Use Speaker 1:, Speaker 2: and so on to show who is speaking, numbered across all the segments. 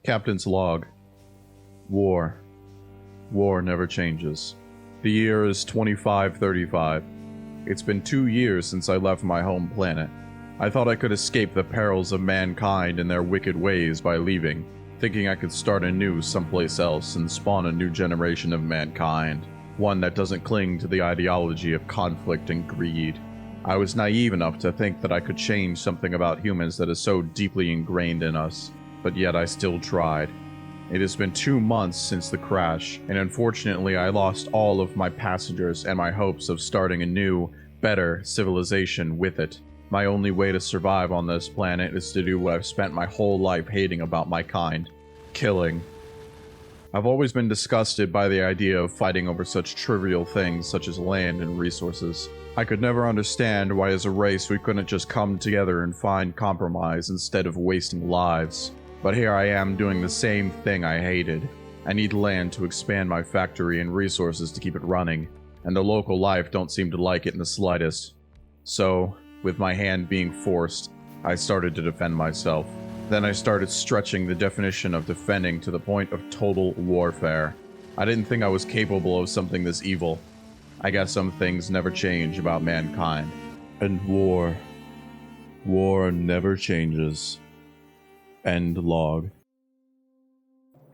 Speaker 1: Captain's log. War. War never changes. The year is 2535. It's been 2 years since I left my home planet. I thought I could escape the perils of mankind and their wicked ways by leaving, thinking I could start anew someplace else and spawn a new generation of mankind, one that doesn't cling to the ideology of conflict and greed. I was naive enough to think that I could change something about humans that is so deeply ingrained in us, but yet I still tried. It has been 2 months since the crash, and unfortunately I lost all of my passengers and my hopes of starting a new, better civilization with it. My only way to survive on this planet is to do what I've spent my whole life hating about my kind: killing. I've always been disgusted by the idea of fighting over such trivial things such as land and resources. I could never understand why as a race we couldn't just come together and find compromise instead of wasting lives. But here I am doing the same thing I hated. I need land to expand my factory and resources to keep it running, and the local life don't seem to like it in the slightest. So, with my hand being forced, I started to defend myself. Then I started stretching the definition of defending to the point of total warfare. I didn't think I was capable of something this evil. I guess some things never change about mankind. And war never changes. End log.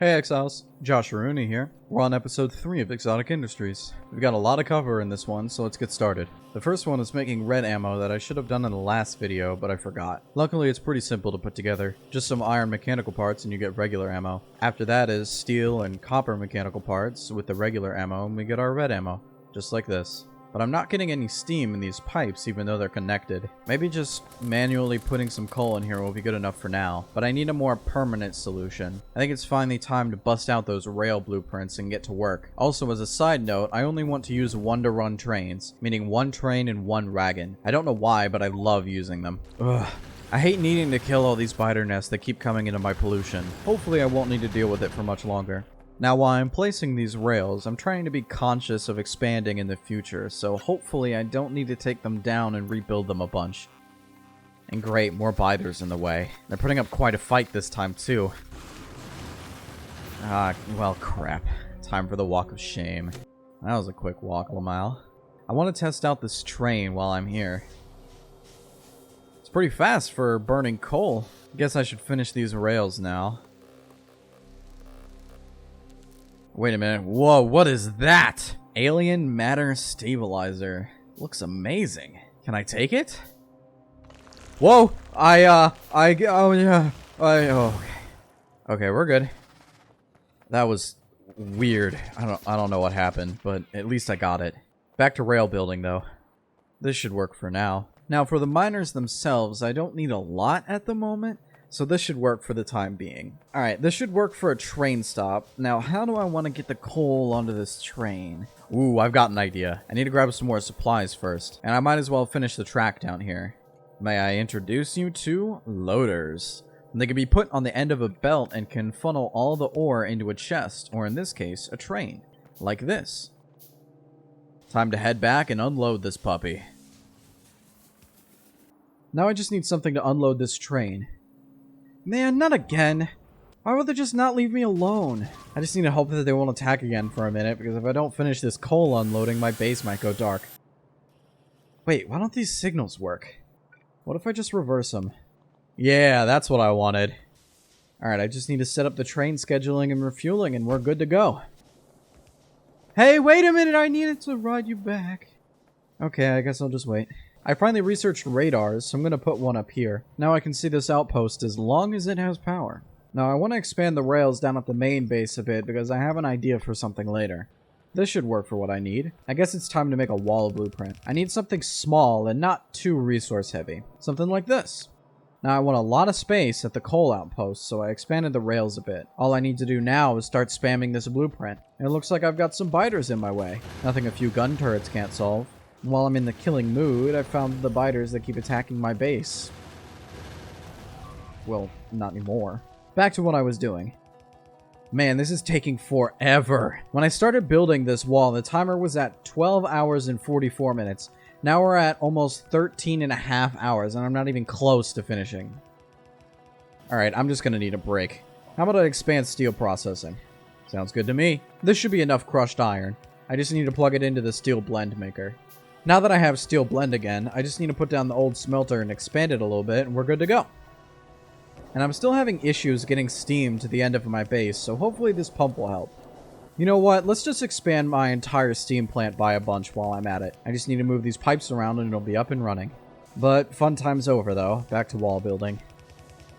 Speaker 2: Hey Exiles, Josh Rooney here. We're on episode 3 of Exotic Industries. We've got a lot to cover in this one, so let's get started. The first one is making red ammo that I should have done in the last video, but I forgot. Luckily it's pretty simple to put together. Just some iron mechanical parts and you get regular ammo. After that is steel and copper mechanical parts with the regular ammo, and we get our red ammo. Just like this. But I'm not getting any steam in these pipes even though they're connected. Maybe just manually putting some coal in here will be good enough for now. But I need a more permanent solution. I think it's finally time to bust out those rail blueprints and get to work. Also, as a side note, I only want to use 1-to-run trains, meaning 1 train and 1 wagon. I don't know why, but I love using them. Ugh. I hate needing to kill all these spider nests that keep coming into my pollution. Hopefully I won't need to deal with it for much longer. Now, while I'm placing these rails, I'm trying to be conscious of expanding in the future, so hopefully I don't need to take them down and rebuild them a bunch. And great, more biters in the way. They're putting up quite a fight this time, too. Well, crap. Time for the walk of shame. That was a quick walk, Lamal. I want to test out this train while I'm here. It's pretty fast for burning coal. Guess I should finish these rails now. Wait a minute. Whoa, what is that? Alien matter stabilizer. Looks amazing. Can I take it? Whoa! Okay, we're good. That was weird. I don't know what happened, but at least I got it. Back to rail building, though. This should work for now. Now, for the miners themselves, I don't need a lot at the moment, so this should work for the time being. Alright, this should work for a train stop. Now, how do I want to get the coal onto this train? Ooh, I've got an idea. I need to grab some more supplies first. And I might as well finish the track down here. May I introduce you to loaders? They can be put on the end of a belt and can funnel all the ore into a chest, or in this case, a train. Like this. Time to head back and unload this puppy. Now I just need something to unload this train. Man, not again. Why would they just not leave me alone? I just need to hope that they won't attack again for a minute, because if I don't finish this coal unloading, my base might go dark. Wait, why don't these signals work? What if I just reverse them? Yeah, that's what I wanted. Alright, I just need to set up the train scheduling and refueling, and we're good to go. Hey, wait a minute, I needed to ride you back. Okay, I guess I'll just wait. I finally researched radars, so I'm going to put one up here. Now I can see this outpost as long as it has power. Now I want to expand the rails down at the main base a bit because I have an idea for something later. This should work for what I need. I guess it's time to make a wall blueprint. I need something small and not too resource heavy. Something like this. Now I want a lot of space at the coal outpost, so I expanded the rails a bit. All I need to do now is start spamming this blueprint. And it looks like I've got some biters in my way. Nothing a few gun turrets can't solve. While I'm in the killing mood, I found the biters that keep attacking my base. Well, not anymore. Back to what I was doing. Man, this is taking forever. When I started building this wall, the timer was at 12 hours and 44 minutes. Now we're at almost 13 and a half hours, and I'm not even close to finishing. Alright, I'm just gonna need a break. How about I expand steel processing? Sounds good to me. This should be enough crushed iron. I just need to plug it into the steel blend maker. Now that I have steel blend again, I just need to put down the old smelter and expand it a little bit, and we're good to go. And I'm still having issues getting steam to the end of my base, so hopefully this pump will help. You know what? Let's just expand my entire steam plant by a bunch while I'm at it. I just need to move these pipes around and it'll be up and running. But fun time's over though. Back to wall building.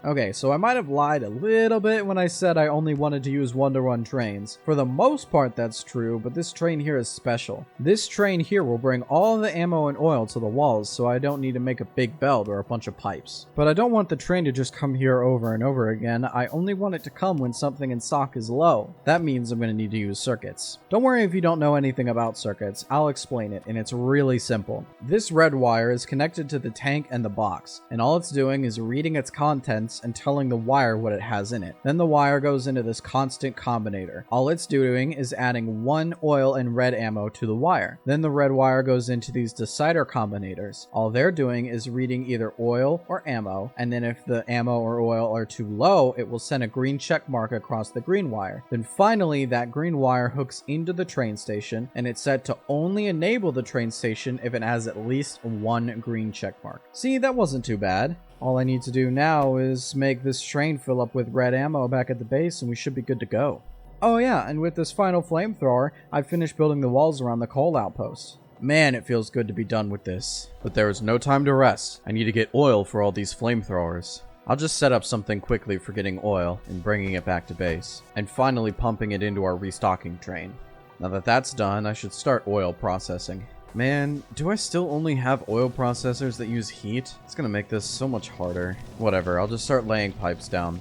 Speaker 2: Okay, so I might have lied a little bit when I said I only wanted to use 1-to-1 trains. For the most part, that's true, but this train here is special. This train here will bring all the ammo and oil to the walls, so I don't need to make a big belt or a bunch of pipes. But I don't want the train to just come here over and over again. I only want it to come when something in stock is low. That means I'm going to need to use circuits. Don't worry if you don't know anything about circuits. I'll explain it, and it's really simple. This red wire is connected to the tank and the box, and all it's doing is reading its contents and telling the wire what it has in it. Then the wire goes into this constant combinator. All it's doing is adding 1 oil and red ammo to the wire. Then the red wire goes into these decider combinators. All they're doing is reading either oil or ammo, and then if the ammo or oil are too low, it will send a green check mark across the green wire. Then finally, that green wire hooks into the train station, and it's set to only enable the train station if it has at least 1 green check mark. See, that wasn't too bad. All I need to do now is make this train fill up with red ammo back at the base and we should be good to go. Oh yeah, and with this final flamethrower, I've finished building the walls around the coal outpost. Man, it feels good to be done with this. But there is no time to rest. I need to get oil for all these flamethrowers. I'll just set up something quickly for getting oil and bringing it back to base, and finally pumping it into our restocking train. Now that that's done, I should start oil processing. Man, do I still only have oil processors that use heat? It's gonna make this so much harder. Whatever, I'll just start laying pipes down.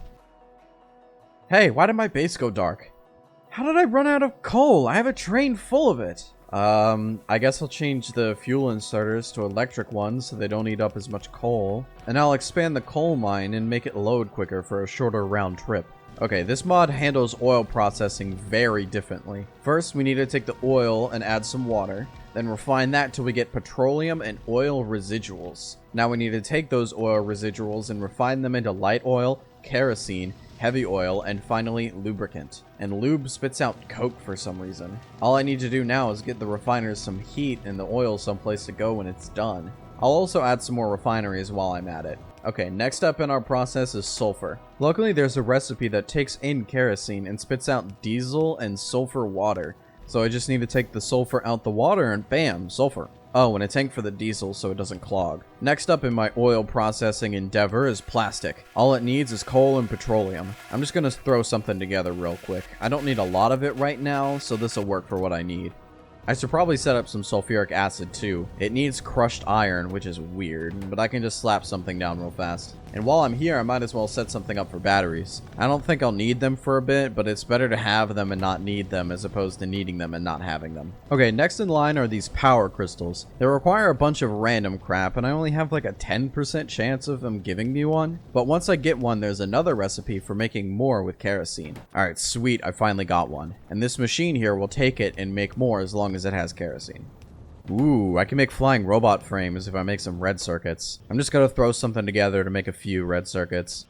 Speaker 2: Hey, why did my base go dark? How did I run out of coal? I have a train full of it. I guess I'll change the fuel inserters to electric ones so they don't eat up as much coal. And I'll expand the coal mine and make it load quicker for a shorter round trip. Okay, this mod handles oil processing very differently. First, we need to take the oil and add some water, then refine that till we get petroleum and oil residuals. Now we need to take those oil residuals and refine them into light oil, kerosene, heavy oil, and finally lubricant. And lube spits out coke for some reason. All I need to do now is get the refiners some heat and the oil someplace to go when it's done. I'll also add some more refineries while I'm at it. Okay, next up in our process is sulfur. Luckily, there's a recipe that takes in kerosene and spits out diesel and sulfur water. So I just need to take the sulfur out the water and bam, sulfur. Oh, and a tank for the diesel so it doesn't clog. Next up in my oil processing endeavor is plastic. All it needs is coal and petroleum. I'm just gonna throw something together real quick. I don't need a lot of it right now, so this will work for what I need. I should probably set up some sulfuric acid too. It needs crushed iron, which is weird, but I can just slap something down real fast. And while I'm here, I might as well set something up for batteries. I don't think I'll need them for a bit, but it's better to have them and not need them as opposed to needing them and not having them. Okay, next in line are these power crystals. They require a bunch of random crap, and I only have like a 10% chance of them giving me one. But once I get one, there's another recipe for making more with kerosene. Alright, sweet, I finally got one. And this machine here will take it and make more as long as it has kerosene. Ooh, I can make flying robot frames if I make some red circuits. I'm just gonna throw something together to make a few red circuits.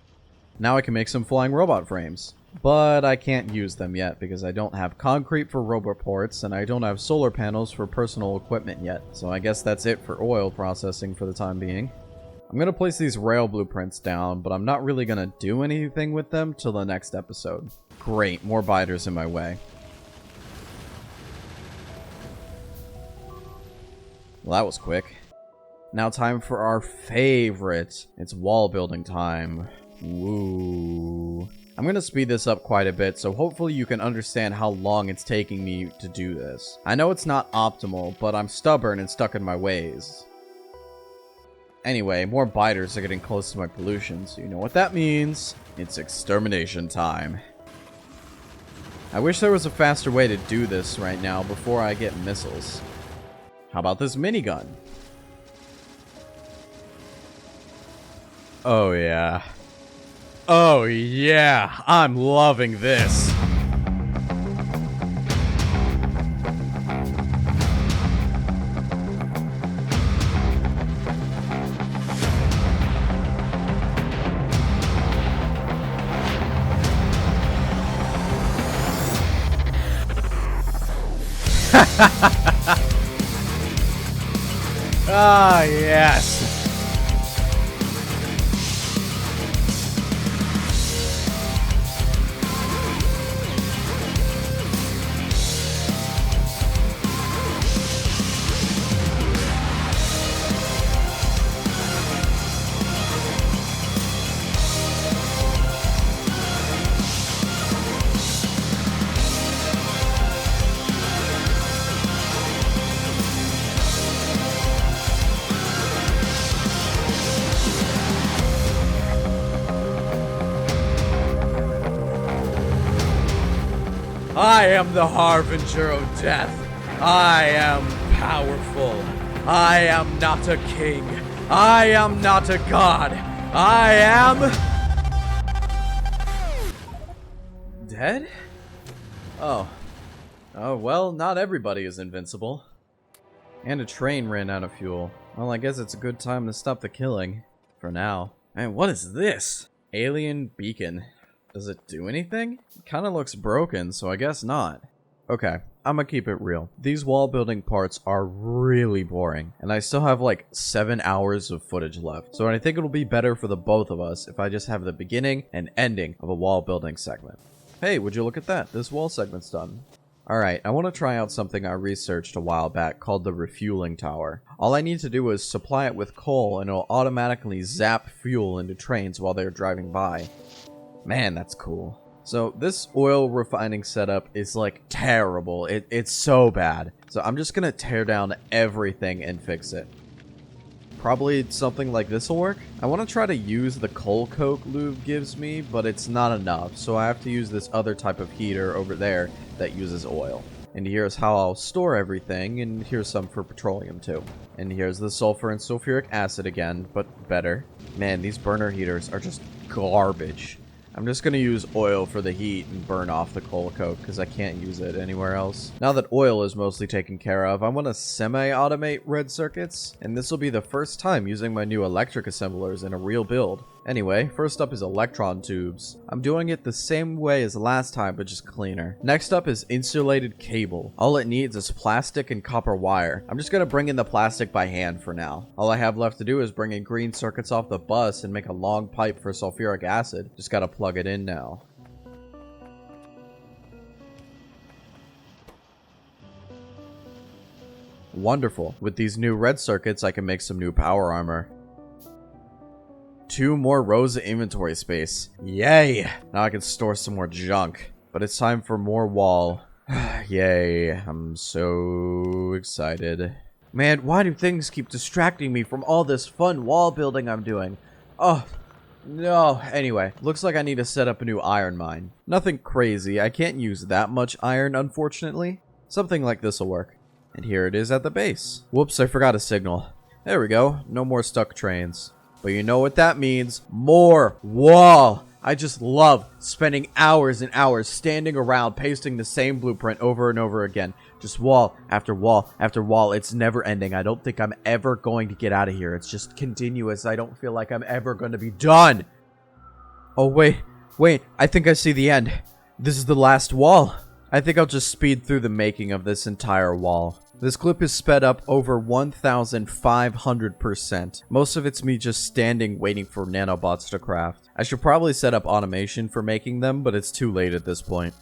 Speaker 2: Now I can make some flying robot frames. But I can't use them yet because I don't have concrete for robot ports and I don't have solar panels for personal equipment yet. So I guess that's it for oil processing for the time being. I'm gonna place these rail blueprints down, but I'm not really gonna do anything with them till the next episode. Great, more biters in my way. Well, that was quick. Now time for our favorite. It's wall building time. Woo. I'm going to speed this up quite a bit, so hopefully you can understand how long it's taking me to do this. I know it's not optimal, but I'm stubborn and stuck in my ways. Anyway, more biters are getting close to my pollution, so you know what that means. It's extermination time. I wish there was a faster way to do this right now before I get missiles. How about this minigun? Oh yeah. Oh yeah, I'm loving this. Ah, yes. I am the harbinger of death. I am powerful. I am not a king. I am not a god. I am... dead? Oh. Oh, well, not everybody is invincible. And a train ran out of fuel. Well, I guess it's a good time to stop the killing. For now. Man, what is this? Alien beacon. Does it do anything? It kind of looks broken, so I guess not. Okay, I'm gonna keep it real. These wall building parts are really boring, and I still have like 7 hours of footage left. So I think it'll be better for the both of us if I just have the beginning and ending of a wall building segment. Hey, would you look at that? This wall segment's done. Alright, I want to try out something I researched a while back called the refueling tower. All I need to do is supply it with coal and it'll automatically zap fuel into trains while they're driving by. Man, that's cool. So this oil refining setup is like terrible. It's so bad. So I'm just gonna tear down everything and fix it. Probably something like this will work. I want to try to use the coal coke lube gives me, but it's not enough. So I have to use this other type of heater over there that uses oil. And here's how I'll store everything, and here's some for petroleum too. And here's the sulfur and sulfuric acid again, but better. Man, these burner heaters are just garbage. I'm just going to use oil for the heat and burn off the coal coke because I can't use it anywhere else. Now that oil is mostly taken care of, I want to semi-automate red circuits, and this will be the first time using my new electric assemblers in a real build. Anyway, first up is electron tubes. I'm doing it the same way as last time, but just cleaner. Next up is insulated cable. All it needs is plastic and copper wire. I'm just going to bring in the plastic by hand for now. All I have left to do is bring in green circuits off the bus and make a long pipe for sulfuric acid. Just got to plug it in now. Wonderful. With these new red circuits, I can make some new power armor. 2 more rows of inventory space. Yay! Now I can store some more junk. But it's time for more wall. Yay. I'm so excited. Man, why do things keep distracting me from all this fun wall building I'm doing? Oh, no. Anyway, looks like I need to set up a new iron mine. Nothing crazy. I can't use that much iron, unfortunately. Something like this will work. And here it is at the base. Whoops, I forgot a signal. There we go. No more stuck trains. But you know what that means? More wall! I just love spending hours and hours standing around pasting the same blueprint over and over again. Just wall after wall after wall. It's never ending. I don't think I'm ever going to get out of here. It's just continuous. I don't feel like I'm ever going to be done. Oh, wait. I think I see the end. This is the last wall. I think I'll just speed through the making of this entire wall. This clip is sped up over 1,500%. Most of it's me just standing waiting for nanobots to craft. I should probably set up automation for making them, but it's too late at this point.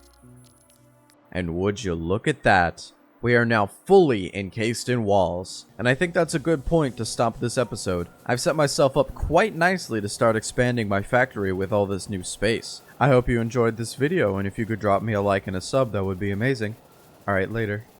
Speaker 2: And would you look at that? We are now fully encased in walls. And I think that's a good point to stop this episode. I've set myself up quite nicely to start expanding my factory with all this new space. I hope you enjoyed this video, and if you could drop me a like and a sub, that would be amazing. Alright, later.